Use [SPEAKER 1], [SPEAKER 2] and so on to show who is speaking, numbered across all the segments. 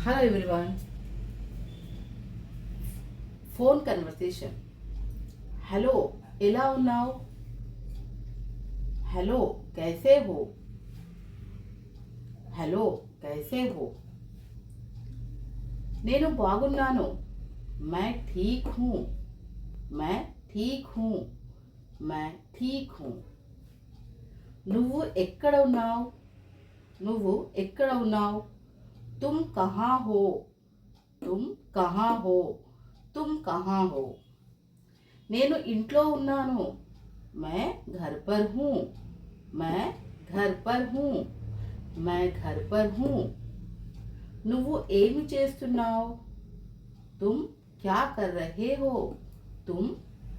[SPEAKER 1] Hello everyone. Phone conversation. Hello ఎలా ఉన్నావు? Hello कैसे हो? हेलो कैसे हो? నేను బాగున్నాను. मैं ठीक हूँ. मैं ठीक हूँ. मैं ठीक हूँ. నువ్వు ఎక్కడ ఉన్నావు? నువ్వు ఎక్కడ ఉన్నావు? तुम कहाँ हो? तुम कहाँ हो? तुम कहाँ हो? నేను ఇంట్లో ఉన్నాను. मैं घर पर हूँ. मैं घर पर हूँ. मैं घर पर हूँ. నువ్వు ఏమి చేస్తున్నావు? तुम क्या कर रहे हो? तुम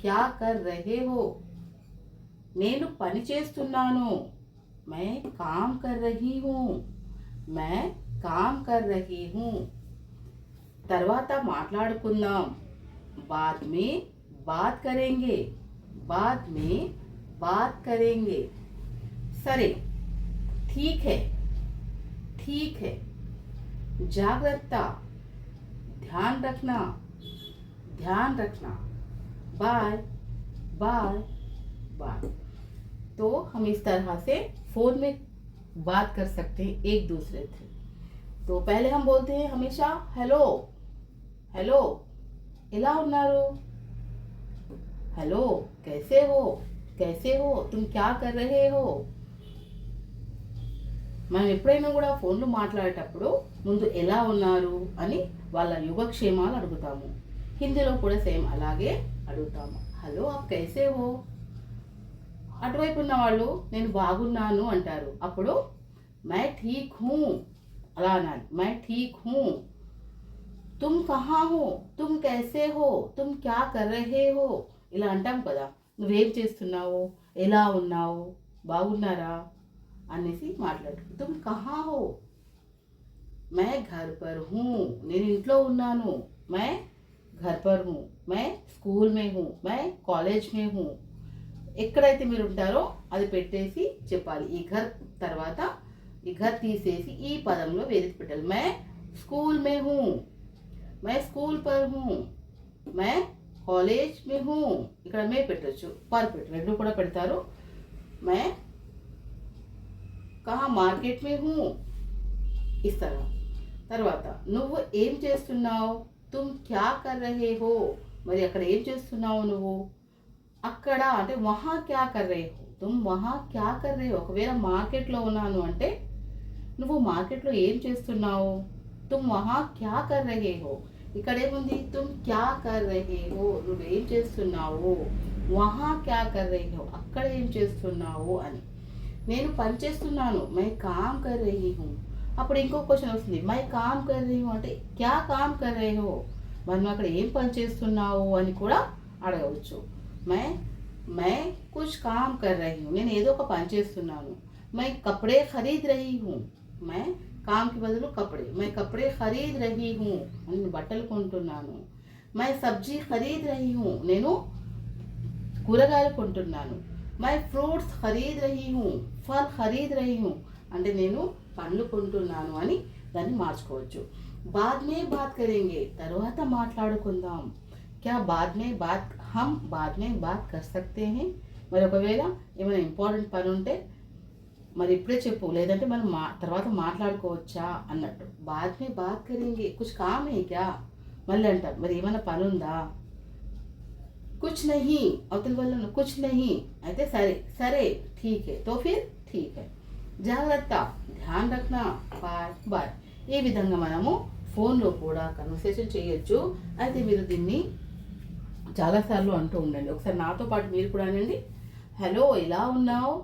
[SPEAKER 1] क्या कर रहे हो? నేను పని చేస్తున్నాను. मैं काम कर रही हूँ. मैं काम कर रही हूँ. తర్వాత మాట్లాడుకుందాం. बाद में बात करेंगे. बाद में बात करेंगे. సరే, ठीक है. ठीक है. जागरूकता, ध्यान रखना. ध्यान रखना. Bye bye bye. तो हम इस तरह से फोन में बात कर सकते हैं एक दूसरे से. तो पहले हम बोलते हैं हमेशा हेलो. हेलो ఎలా ఉన్నారు? हेलो कैसे हो? कैसे हो? तुम क्या कर रहे हो? మనం ఎప్పుడైనా కూడా ఫోన్లో మాట్లాడేటప్పుడు ముందు ఎలా ఉన్నారు అని వాళ్ళ యుగక్షేమాలు అడుగుతాము. హిందీలో కూడా సేమ్ అలాగే అడుగుతాము. హలో ఆప్ కైసే హో? అటువైపు ఉన్న వాళ్ళు నేను బాగున్నాను అంటారు. అప్పుడు మై ఠీక్ హూ అలా అనాలి. మై ఠీక్ హూ. तुम कहाँ हो? तुम कैसे हो? तुम क्या कर रहे हो? ఇలా అంటాం కదా. నువ్వేం చేస్తున్నావు? ఎలా ఉన్నావు? బాగున్నారా అనేసి మాట్లాడు. तुम कहाँ हो? मैं घर पर हूँ. నేను ఇంట్లో ఉన్నాను. मैं घर पर हूँ. मैं स्कूल में हूँ. मैं कॉलेज में हूँ. ఎక్కడైతే మీరు ఉంటారో అది పెట్టేసి చెప్పాలి. ఈ ఘర్ తర్వాత ఈ ఘర్ తీసేసి ఈ పదంలో వేరేది పెట్టాలి. मैं स्कूल में हूँ. मैं स्कूल पर हूँ. मैं कॉलेज में हूँ. ఇక్కడ మే పెట్టచ్చు, పర్ పెట్టు, రెండు కూడా పెడతారు. मैं कहाँ మార్కెట్ में हूँ. इस तरह. తర్వాత నువ్వు ఏం చేస్తున్నావు? तुम क्या कर रहे हो? మరి అక్కడ ఏం చేస్తున్నావు నువ్వు? అక్కడ అంటే వహా క్యా కర్ రహే హో. तुम वहाँ क्या कर रहे हो? ఒకవేళ మార్కెట్లో ఉన్నాను అంటే నువ్వు మార్కెట్లో ఏం చేస్తున్నావు? तुम वहाँ क्या कर रहे हो. ఇక్కడ ఏముంది? तुम क्या कर रहे हो. నువ్వేం చేస్తున్నావు? वहाँ क्या कर रहे हो. అక్కడ ఏం చేస్తున్నావు అని. నేను పని చేస్తున్నాను. मैं काम कर रही हूँ. అప్పుడు ఇంకో క్వశ్చన్ వస్తుంది. मैं काम कर रही हूँ అంటే क्या काम कर रहे हो. మనం అక్కడ ఏం పని చేస్తున్నావు అని కూడా అడగవచ్చు. मैं कुछ काम कर रही हूँ. నేను ఏదో ఒక పని చేస్తున్నాను. मैं कपड़े खरीद रही हूँ. मैं కామ్కి బదులు కపడే. मैं कपड़े खरीद रही हूँ. నేను బట్టలు కొంటున్నాను. मैं सब्जी खरीद रही हूँ. నేను కూరగాయలు కొంటున్నాను. मैं फ्रूट्स खरीद रही हूँ. फल खरीद रही हूँ అంటే నేను పండ్లు కొంటున్నాను అని దాన్ని మార్చుకోవచ్చు. बाद में बात करेंगे. తర్వాత మాట్లాడుకుందాం. क्या बाद में बात हम बाद में बात कर सकते हैं. మరి ఒకవేళ ఏమైనా ఇంపార్టెంట్ పని ఉంటే మరి ఇప్పుడే చెప్పు, లేదంటే మనం తర్వాత మాట్లాడుకోవచ్చా అన్నట్టు. బాద్ మే బాత్ కరేంగే. కుచ్ కామ్ హై క్యా. మళ్ళీ అంటాం మరి ఏమైనా పని ఉందా. కుచ్ నహీ అవతల వల్ల కుచ్ నహీ అయితే సరే. సరే ఠీక్ హై. తో ఫిర్ ఠీక్ హై. జాగ్రత్త, ధ్యాన్ రఖనా. Bye bye. ఈ విధంగా మనము ఫోన్లో కూడా కన్వర్సేషన్ చేయొచ్చు. అయితే మీరు దీన్ని చాలాసార్లు అంటూ ఉండండి. ఒకసారి నాతో పాటు మీరు కూడా అనండి. హలో ఎలా ఉన్నావు?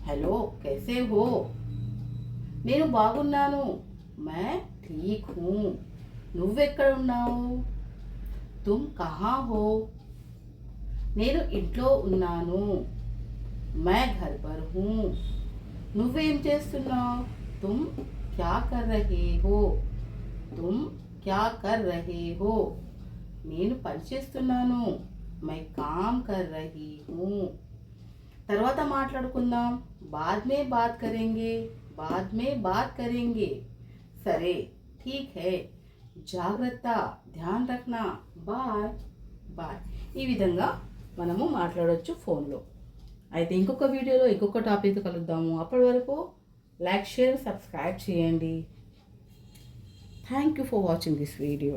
[SPEAKER 1] हेलो कैसे हो? నేను బాగున్నాను. मैं ठीक हूँ. నువ్వెక్కడ ఉన్నావు? तुम कहाँ हो? నేను ఇంట్లో ఉన్నాను. मैं घर पर हूँ. నువ్వేం చేస్తున్నావు? तुम क्या कर रहे हो? तुम क्या कर रहे हो? నేను పని చేస్తున్నాను. मैं काम कर रही हूँ. తర్వాత మాట్లాడుకుందాం. बाद में बात करेंगे. बाद में बात करेंगे. సరే ఠీక్ హే, జాగ్రత్త, ధ్యాన్ రఖనా, బాయ్ బాయ్. ఈ విధంగా మనము మాట్లాడవచ్చు ఫోన్లో. అయితే ఇంకొక వీడియోలో ఇంకొక టాపిక్ కలుద్దాము. అప్పటి వరకు లైక్, షేర్, సబ్స్క్రైబ్ చేయండి. Thank you for watching this video.